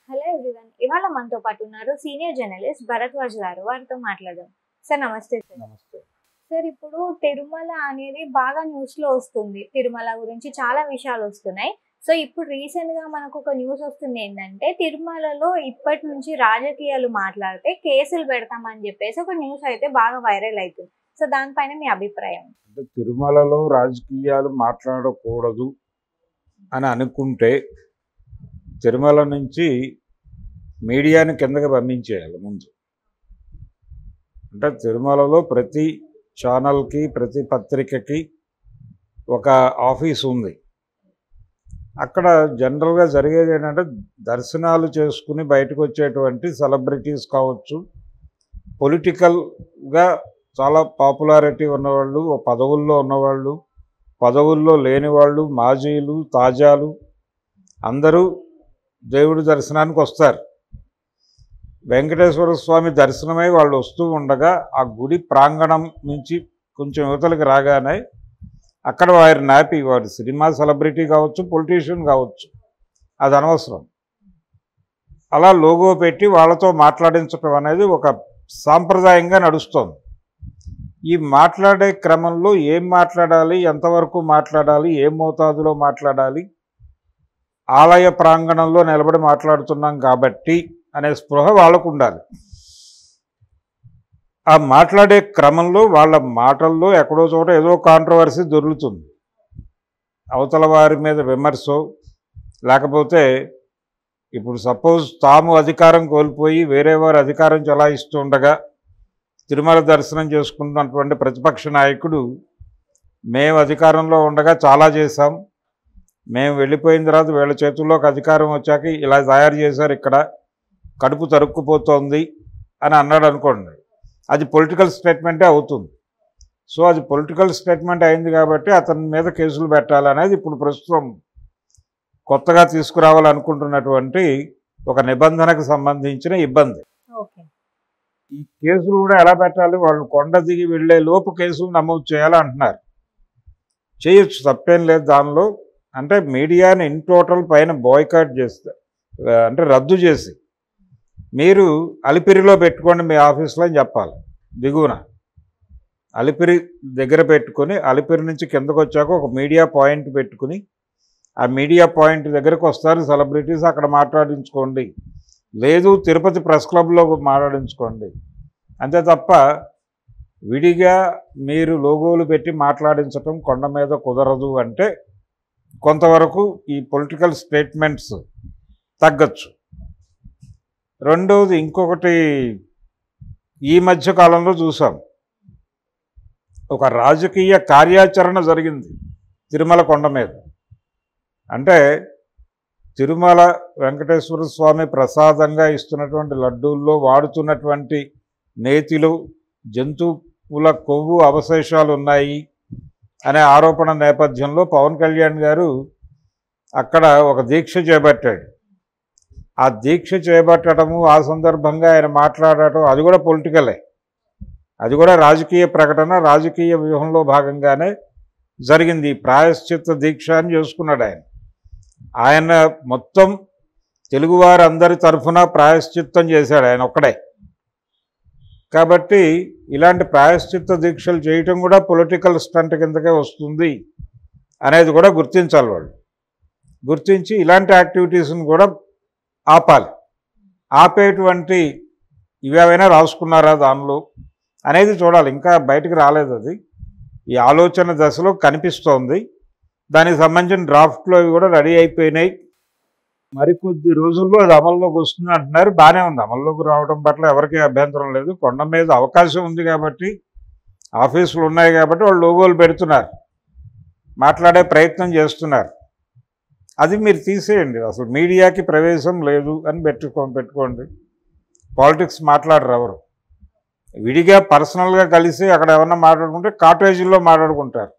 Hello everyone. ఇవాళ మనతో పాటు ఉన్నారు సీనియర్ జర్నలిస్ట్ భరద్వాజ్ గారు. వారితో మాట్లాడదాం. సార్ నమస్తే సార్. నమస్తే. సార్ ఇప్పుడు తిరుమల అనేది బాగా న్యూస్ లో వస్తుంది. తిరుమల గురించి చాలా విషయాలు వస్తున్నాయి. సో ఇప్పుడు రీసెంట్ గా మనకు ఒక న్యూస్ వస్తుంది ఏంటంటే తిరుమలలో ఇప్పటి నుంచి రాజకీయాలు మాట్లాడితే కేసులు పెడతామని చెప్పేసి ఒక న్యూస్ అయితే బాగా వైరల్ అవుతుంది. సో దానిపైన మీ అభిప్రాయం? అంటే తిరుమలలో రాజకీయాలు మాట్లాడకూడదు అని అనుకుంటే తిరుమల నుంచి మీడియాని కిందకి పంపించేయాలి ముందు. అంటే తిరుమలలో ప్రతి ఛానల్కి ప్రతి పత్రికకి ఒక ఆఫీస్ ఉంది. అక్కడ జనరల్గా జరిగేది ఏంటంటే దర్శనాలు చేసుకుని బయటకు వచ్చేటువంటి సెలబ్రిటీస్ కావచ్చు, పొలిటికల్గా చాలా పాపులారిటీ ఉన్నవాళ్ళు, పదవుల్లో ఉన్నవాళ్ళు, పదవుల్లో లేని వాళ్ళు, మాజీలు, తాజాలు అందరూ దేవుడి దర్శనానికి వస్తారు. వెంకటేశ్వర స్వామి దర్శనమై వాళ్ళు వస్తూ ఉండగా ఆ గుడి ప్రాంగణం నుంచి కొంచెం యువతలకు రాగానే అక్కడ వారి నాపి, వారి సినిమా సెలబ్రిటీ కావచ్చు, పొలిటీషియన్ కావచ్చు, అది అనవసరం, అలా లోగో పెట్టి వాళ్ళతో మాట్లాడించడం అనేది ఒక సాంప్రదాయంగా నడుస్తోంది. ఈ మాట్లాడే క్రమంలో ఏం మాట్లాడాలి, ఎంతవరకు మాట్లాడాలి, ఏ మోతాదులో మాట్లాడాలి, ఆలయ ప్రాంగణంలో నిలబడి మాట్లాడుతున్నాం కాబట్టి అనే స్పృహ వాళ్ళకు ఉండాలి. ఆ మాట్లాడే క్రమంలో వాళ్ళ మాటల్లో ఎక్కడో చోట ఏదో కాంట్రవర్సీ దొరుకుతుంది. అవతల వారి మీద విమర్శో, లేకపోతే ఇప్పుడు సపోజ్ తాము అధికారం కోల్పోయి వేరే వారు అధికారం చెలాయిస్తూ ఉండగా తిరుమల దర్శనం చేసుకున్నటువంటి ప్రతిపక్ష నాయకుడు మేము అధికారంలో ఉండగా చాలా చేశాం, మేము వెళ్ళిపోయిన తర్వాత వీళ్ళ చేతుల్లోకి అధికారం వచ్చాక ఇలా తయారు చేశారు, ఇక్కడ కడుపు తరుక్కుపోతోంది అని అన్నాడు అనుకోండి, అది పొలిటికల్ స్టేట్మెంటే అవుతుంది. సో అది పొలిటికల్ స్టేట్మెంట్ అయింది కాబట్టి అతని మీద కేసులు పెట్టాలనేది ఇప్పుడు ప్రస్తుతం కొత్తగా తీసుకురావాలనుకుంటున్నటువంటి ఒక నిబంధనకు సంబంధించిన ఇబ్బంది. ఈ కేసులు కూడా ఎలా పెట్టాలి, వాళ్ళు కొండ దిగి వెళ్ళే లోపు కేసులు నమోదు చేయాలంటున్నారు. చేయొచ్చు, తప్పేం లేదు దానిలో. అంటే మీడియాని ఇన్ టోటల్ పైన బాయ్కాట్ చేస్తే, అంటే రద్దు చేసి మీరు అలిపిరిలో పెట్టుకోండి మీ ఆఫీస్లో అని చెప్పాలి. దిగువన అలిపిరి దగ్గర పెట్టుకొని అలిపిరి నుంచి కిందకు వచ్చాక ఒక మీడియా పాయింట్ పెట్టుకుని ఆ మీడియా పాయింట్ దగ్గరకు వస్తారు సెలబ్రిటీస్, అక్కడ మాట్లాడించుకోండి, లేదు తిరుపతి ప్రెస్ క్లబ్లో మాట్లాడించుకోండి. అంతే తప్ప విడిగా మీరు లోగోలు పెట్టి మాట్లాడించటం కొండ మీద కుదరదు. అంటే కొంతవరకు ఈ పొలిటికల్ స్టేట్మెంట్స్ తగ్గచ్చు. రెండవది ఇంకొకటి, ఈ మధ్య కాలంలో చూసాం, ఒక రాజకీయ కార్యాచరణ జరిగింది తిరుమల కొండ మీద. అంటే తిరుమల వెంకటేశ్వర స్వామి ప్రసాదంగా ఇస్తున్నటువంటి లడ్డూల్లో వాడుతున్నటువంటి నేతిలో జంతువుల కొవ్వు అవశేషాలు ఉన్నాయి అనే ఆరోపణ నేపథ్యంలో పవన్ కళ్యాణ్ గారు అక్కడ ఒక దీక్ష చేపట్టాడు. ఆ దీక్ష చేపట్టడము, ఆ సందర్భంగా ఆయన మాట్లాడటం, అది కూడా పొలిటికలే, అది కూడా రాజకీయ ప్రకటన, రాజకీయ వ్యూహంలో భాగంగానే జరిగింది. ప్రాయశ్చిత్త దీక్ష అని చేసుకున్నాడు ఆయన. ఆయన మొత్తం తెలుగువారందరి తరఫున ప్రాయశ్చిత్తం చేశాడు ఆయన ఒక్కడే. కాబట్టి ఇలాంటి ప్రాయశ్చిత్త దీక్షలు చేయటం కూడా పొలిటికల్ స్టంట్ కిందకే వస్తుంది అనేది కూడా గుర్తించాలి. వాళ్ళు గుర్తించి ఇలాంటి యాక్టివిటీస్ని కూడా ఆపాలి. ఆపేటువంటి ఇవేవైనా రాసుకున్నారా దానిలో అనేది చూడాలి. ఇంకా బయటకు రాలేదు, అది ఈ ఆలోచన దశలో కనిపిస్తోంది. దానికి సంబంధించిన డ్రాఫ్ట్లో కూడా రెడీ అయిపోయినాయి. మరికొద్ది రోజుల్లో అది అమల్లోకి వస్తుంది అంటున్నారు. బాగానే ఉంది, అమల్లోకి రావడం పట్ల ఎవరికీ అభ్యంతరం లేదు. కొండ మీద అవకాశం ఉంది కాబట్టి, ఆఫీసులు ఉన్నాయి కాబట్టి వాళ్ళు లోగోలు పెడుతున్నారు, మాట్లాడే ప్రయత్నం చేస్తున్నారు. అది మీరు తీసేయండి. అసలు మీడియాకి ప్రవేశం లేదు అని పెట్టుకోండి. పాలిటిక్స్ మాట్లాడరు ఎవరు. విడిగా పర్సనల్గా కలిసి అక్కడ ఏమన్నా మాట్లాడుకుంటే కాటేజీల్లో మాట్లాడుకుంటారు.